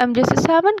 MJC 7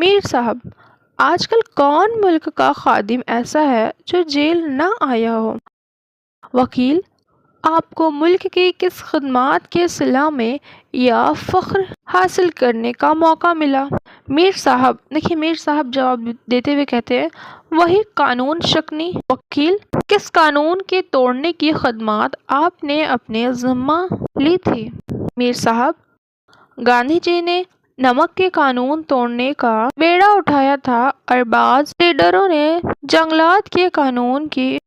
میر صاحب، آج کل کون ملک کا خادم ایسا ہے جو جیل نہ آیا ہو؟ وکیل، آپ کو ملک کی کس خدمات کے صلہ میں یا فخر حاصل کرنے کا موقع ملا؟ میر صاحب جواب دیتے ہوئے کہتے ہیں، وہی قانون شکنی۔ وکیل، کس قانون کے توڑنے کی خدمات آپ نے اپنے ذمہ لی تھی؟ میر صاحب، گاندھی جی نے نمک کے قانون توڑنے کا بیڑا اٹھایا تھا اور بعض لیڈروں نے جنگلات کے قانون کی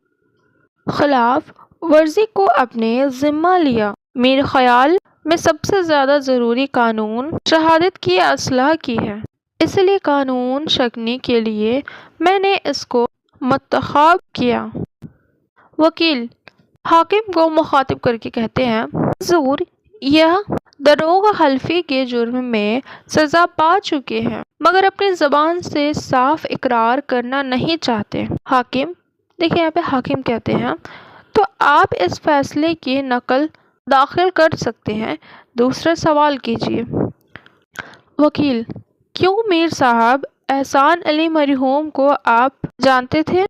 خلاف ورزی کو اپنے ذمہ لیا۔ میرے خیال میں سب سے زیادہ ضروری قانون شہادت کی اصلاح کی ہے، اس لیے قانون شکنی کے لیے میں نے اس کو منتخب کیا۔ وکیل حاکم کو مخاطب کر کے کہتے ہیں، حضور، یہ دروغ حلفی کے جرم میں سزا پا چکے ہیں مگر اپنی زبان سے صاف اقرار کرنا نہیں چاہتے۔ حاکم، دیکھیں یہاں پہ حاکم کہتے ہیں، تو آپ اس فیصلے کی نقل داخل کر سکتے ہیں۔ دوسرا سوال کیجیے۔ وکیل، کیوں میر صاحب، احسان علی مرحوم کو آپ جانتے تھے؟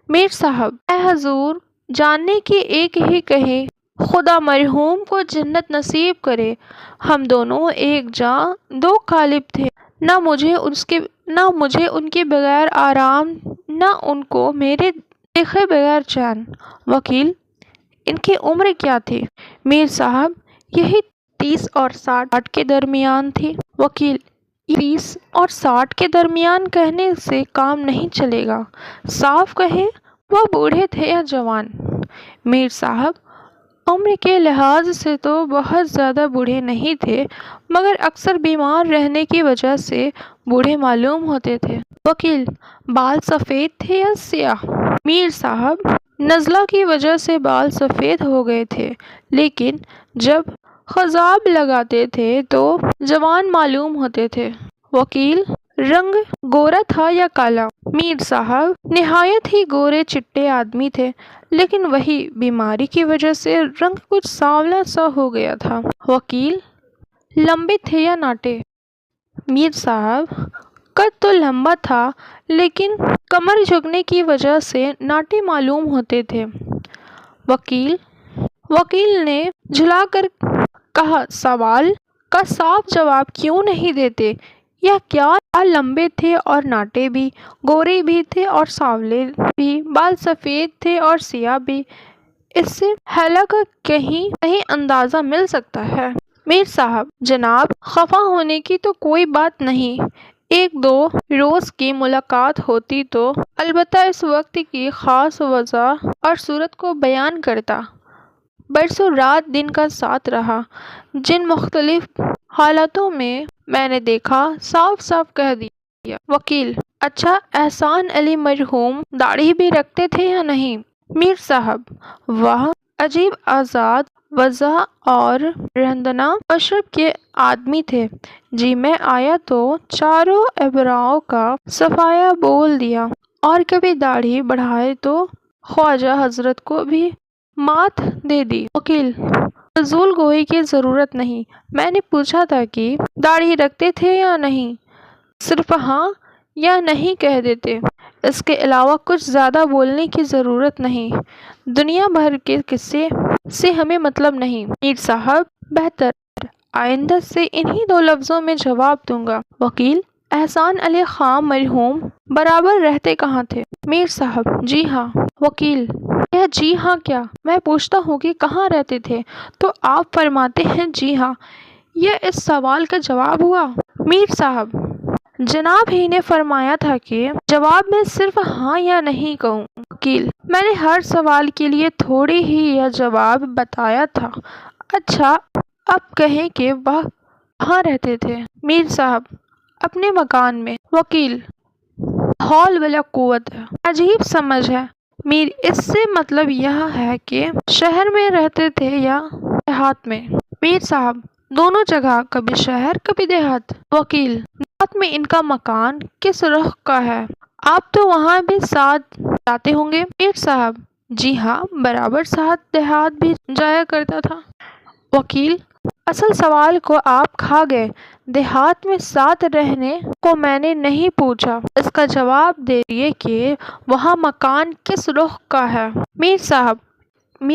میر صاحب، اے حضور، جاننے کی ایک ہی کہیں، خدا مرحوم کو جنت نصیب کرے۔ ہم دونوں ایک جاں دو قالب تھے، نہ مجھے ان کے بغیر آرام، نہ ان کو میرے دیکھے بغیر چین۔ وکیل، ان کی عمر کیا تھی؟ میر صاحب، یہی 30 اور 60 کے درمیان تھی۔ وکیل، 30 اور 60 کے درمیان کہنے سے کام نہیں چلے گا، صاف کہیں وہ بوڑھے تھے یا جوان؟ میر صاحب، عمر کے لحاظ سے تو بہت زیادہ بوڑھے نہیں تھے مگر اکثر بیمار رہنے کی وجہ سے بوڑھے معلوم ہوتے تھے۔ وکیل، بال سفید تھے یا سیاہ؟ میر صاحب، نزلہ کی وجہ سے بال سفید ہو گئے تھے لیکن جب خضاب لگاتے تھے تو جوان معلوم ہوتے تھے۔ وکیل، رنگ گورا تھا یا کالا؟ میر صاحب، نہایت ہی گورے چٹے آدمی تھے لیکن وہی بیماری کی وجہ سے رنگ کچھ سانولا سا ہو گیا تھا۔ وکیل، لمبے تھے یا ناٹے؟ میر صاحب، قد تو لمبا تھا لیکن کمر جھکنے کی وجہ سے ناٹے معلوم ہوتے تھے۔ وکیل نے جھلا کر کہا، سوال کا صاف جواب کیوں نہیں دیتے؟ یہ کیا لمبے تھے اور ناٹے بھی، گورے بھی تھے اور سانولے بھی، بال سفید تھے اور سیاہ بھی، اس سے حیلہ کا کہیں اندازہ مل سکتا ہے؟ میر صاحب، جناب، خفا ہونے کی تو کوئی بات نہیں، ایک دو روز کی ملاقات ہوتی تو البتہ اس وقت کی خاص وضع اور صورت کو بیان کرتا۔ برسوں رات دن کا ساتھ رہا، جن مختلف حالاتوں میں نے دیکھا، صاف صاف کہہ دیا۔ وکیل، اچھا، احسان علی مرحوم داڑھی بھی رکھتے تھے یا نہیں؟ میر صاحب، وہ عجیب آزاد وضع اور رہندنا مشرب کے آدمی تھے۔ جی میں آیا تو چاروں ابروؤں کا صفایا بول دیا اور کبھی داڑھی بڑھائے تو خواجہ حضرت کو بھی مات دے دی۔ وکیل، فضول گوئی کی ضرورت نہیں، میں نے پوچھا تھا کہ داڑھی رکھتے تھے یا نہیں، صرف ہاں یا نہیں کہہ دیتے، اس کے علاوہ کچھ زیادہ بولنے کی ضرورت نہیں، دنیا بھر کے قصے سے ہمیں مطلب نہیں۔ میر صاحب، بہتر، آئندہ سے انہی 2 لفظوں میں جواب دوں گا۔ وکیل، احسان علی خاں مرحوم برابر رہتے کہاں تھے؟ میر صاحب، جی ہاں۔ وکیل، یہ جی ہاں کیا؟ میں پوچھتا ہوں کہ کہاں رہتے تھے تو آپ فرماتے ہیں جی ہاں، یہ اس سوال کا جواب ہوا؟ میر صاحب، جناب ہی نے فرمایا تھا کہ جواب میں صرف ہاں یا نہیں کہوں۔ وکیل، میں نے ہر سوال کے لیے تھوڑی ہی یہ جواب بتایا تھا۔ اچھا، اب کہیں کہ وہ کہاں رہتے تھے؟ میر صاحب، اپنے مکان میں۔ وکیل، حول ولا قوت، عجیب سمجھ ہے۔ میر، اس سے مطلب یہ ہے کہ شہر میں رہتے تھے یا دیہات میں؟ میر صاحب، دونوں جگہ، کبھی شہر کبھی دیہات۔ وکیل، دیہات میں ان کا مکان کس رخ کا ہے؟ آپ تو وہاں بھی ساتھ جاتے ہوں گے؟ میر صاحب، جی ہاں، برابر ساتھ دیہات بھی جایا کرتا تھا۔ وکیل، اصل سوال کو آپ کھا گئے۔ دیہات میں ساتھ رہنے کو میں نے نہیں پوچھا، اس کا جواب دیجیے کہ وہاں مکان کس رخ کا ہے؟ میر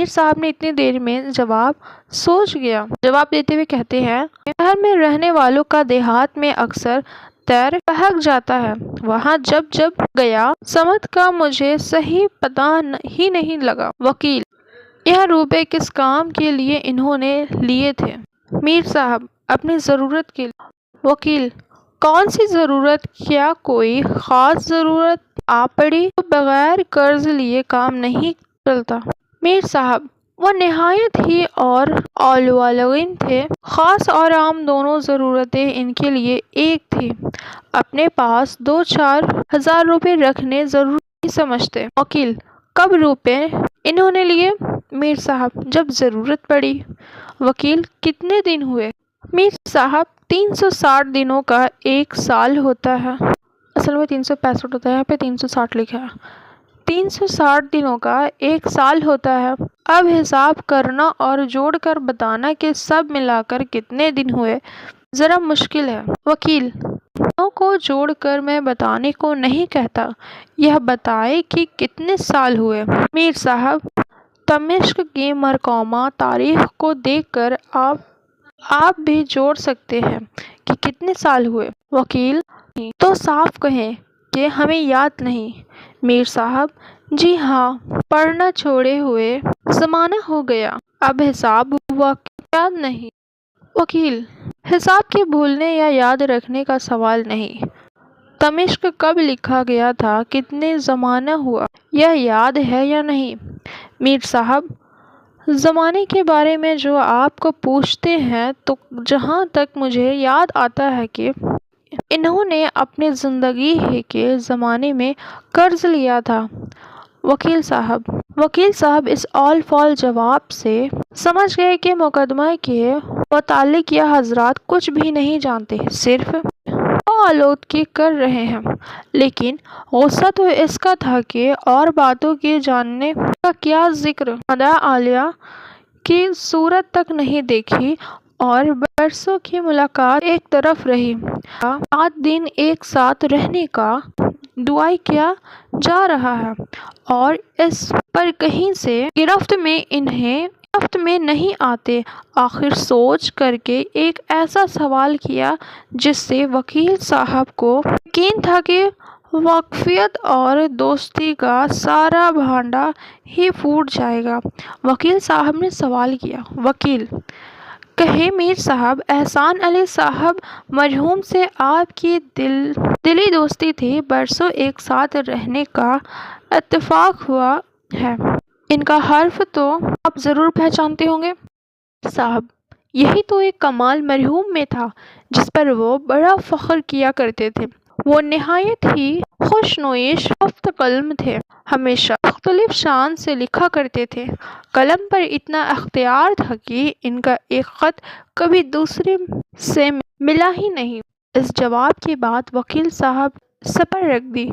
صاحب نے اتنی دیر میں جواب سوچ گیا۔ جواب دیتے ہوئے کہتے ہیں، شہر میں رہنے والوں کا دیہات میں اکثر تیر بہک جاتا ہے۔ وہاں جب گیا سمت کا مجھے صحیح پتہ ہی نہیں لگا۔ وکیل: یہ روپے کس کام کے لیے انہوں نے لیے تھے؟ میر صاحب: اپنی ضرورت کے لیے۔ وکیل: کون سی ضرورت؟ کیا کوئی خاص ضرورت آ پڑی تو بغیر قرض لیے کام نہیں چلتا؟ میر صاحب: وہ نہایت ہی اور اولوالدین تھے۔ خاص اور عام دونوں ضرورتیں ان کے لیے ایک تھیں۔ اپنے پاس 2-4 ہزار روپے رکھنے ضروری نہیں سمجھتے۔ وکیل: کب روپے انہوں نے لیے؟ میر صاحب: جب ضرورت پڑی۔ وکیل: کتنے دن ہوئے؟ میر صاحب: 360 دنوں کا 1 سال ہوتا ہے۔ اصل میں 365 ہوتا ہے، یہاں پہ 360 لکھا ہے۔ 360 دنوں کا 1 سال ہوتا ہے۔ اب حساب کرنا اور جوڑ کر بتانا کہ سب ملا کر کتنے دن ہوئے ذرا مشکل ہے۔ وکیل: دنوں کو جوڑ کر میں بتانے کو نہیں کہتا، یہ بتائیں کہ کتنے سال ہوئے۔ میر صاحب: دمشق کی مرقومہ تاریخ کو دیکھ کر آپ بھی جوڑ سکتے ہیں کہ کتنے سال ہوئے۔ وکیل: تو صاف کہیں کہ ہمیں یاد نہیں۔ میر صاحب: جی ہاں، پڑھنا چھوڑے ہوئے زمانہ ہو گیا، اب حساب ہوا کہ یاد نہیں۔ وکیل: حساب کے بھولنے یا یاد رکھنے کا سوال نہیں۔ دمشق کب لکھا گیا تھا، کتنے زمانہ ہوا، یہ یاد ہے یا نہیں؟ میر صاحب: زمانے کے بارے میں جو آپ کو پوچھتے ہیں تو جہاں تک مجھے یاد آتا ہے کہ انہوں نے اپنی زندگی کے زمانے میں قرض لیا تھا۔ وکیل صاحب اس اول فول جواب سے سمجھ گئے کہ مقدمہ کے متعلق یہ حضرات کچھ بھی نہیں جانتے، صرف آلودگی کر رہے ہیں۔ لیکن غصہ تو اس کا تھا کہ اور باتوں کے جاننے کا کیا ذکر، مدعا عالیہ کی صورت تک نہیں دیکھی اور برسوں کی ملاقات ایک طرف رہی۔ 7 دن ایک ساتھ رہنے کا دعویٰ کیا جا رہا ہے اور اس پر کہیں سے گرفت میں نہیں آتے۔ آخر سوچ کر کے ایک ایسا سوال کیا جس سے وکیل صاحب کو یقین تھا کہ واقفیت اور دوستی کا سارا بھانڈا ہی پھوٹ جائے گا۔ وکیل صاحب نے سوال کیا۔ وکیل: کہیں میر صاحب، احسان علی صاحب مرحوم سے آپ کی دلی دوستی تھی، برسوں ایک ساتھ رہنے کا اتفاق ہوا ہے، ان کا حرف تو آپ ضرور پہچانتے ہوں گے؟ صاحب: یہی تو ایک کمال مرحوم میں تھا جس پر وہ بڑا فخر کیا کرتے تھے۔ وہ نہایت ہی خوشنویش رفت قلم تھے، ہمیشہ مختلف شان سے لکھا کرتے تھے۔ قلم پر اتنا اختیار تھا کہ ان کا ایک خط کبھی دوسرے سے ملا ہی نہیں۔ اس جواب کے بعد وکیل صاحب سپر رکھ دی۔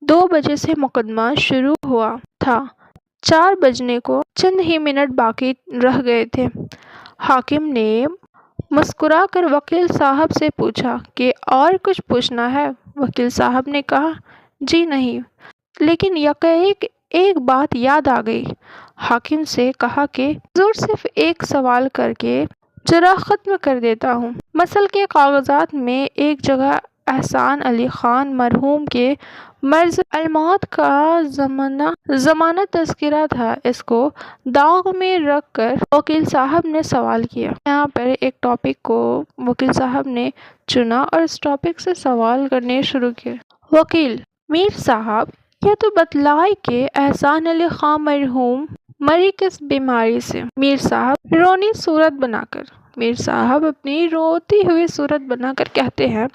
2 بجے سے مقدمہ شروع ہوا تھا، 4 بجنے کو چند ہی منٹ باقی رہ گئے تھے۔ حاکم نے مسکرا کر وکیل صاحب سے پوچھا کہ اور کچھ پوچھنا ہے؟ وکیل صاحب نے کہا، جی نہیں، لیکن یکایک ایک بات یاد آ گئی۔ حاکم سے کہا کہ حضور صرف ایک سوال کر کے ذرا ختم کر دیتا ہوں۔ مسل کے کاغذات میں ایک جگہ احسان علی خان مرحوم کے مرض الموت کا زمانہ تذکرہ تھا، اس کو داغ میں رکھ کر وکیل صاحب نے سوال کیا۔ یہاں پر ایک ٹاپک کو وکیل صاحب نے چنا اور اس ٹاپک سے سوال کرنے شروع کیے۔ وکیل: میر صاحب، یہ تو بتلائے کہ احسان علی خان مرحوم مری کس بیماری سے؟ میر صاحب رونی صورت بنا کر۔ میر صاحب اپنی روتی ہوئی صورت بنا کر کہتے ہیں،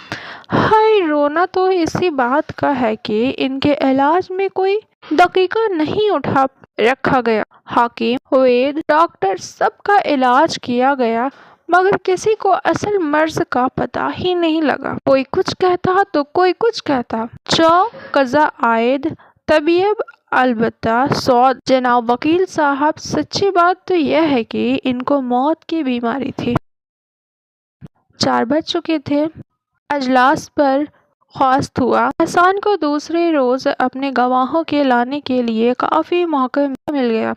ہائے، رونا تو اسی بات کا ہے کہ ان کے علاج میں کوئی دقیقہ نہیں اٹھا رکھا گیا۔ حکیم، وید، ڈاکٹر سب کا علاج کیا گیا مگر کسی کو اصل مرض کا پتہ ہی نہیں لگا۔ کوئی کچھ کہتا تو کوئی کچھ کہتا۔ قضا عائد طبیب البتہ سعود۔ جناب وکیل صاحب، سچی بات تو یہ ہے کہ ان کو موت کی بیماری تھی۔ 4 بج چکے تھے۔ اجلاس پر خواست ہوا۔ احسان کو دوسرے روز اپنے گواہوں کے لانے کے لیے کافی موقع مل گیا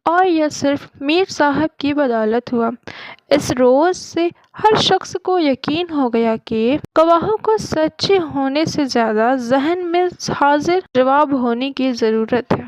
اور یہ صرف میر صاحب کی بدولت ہوا۔ اس روز سے ہر شخص کو یقین ہو گیا کہ گواہوں کو سچے ہونے سے زیادہ ذہن میں حاضر جواب ہونے کی ضرورت ہے۔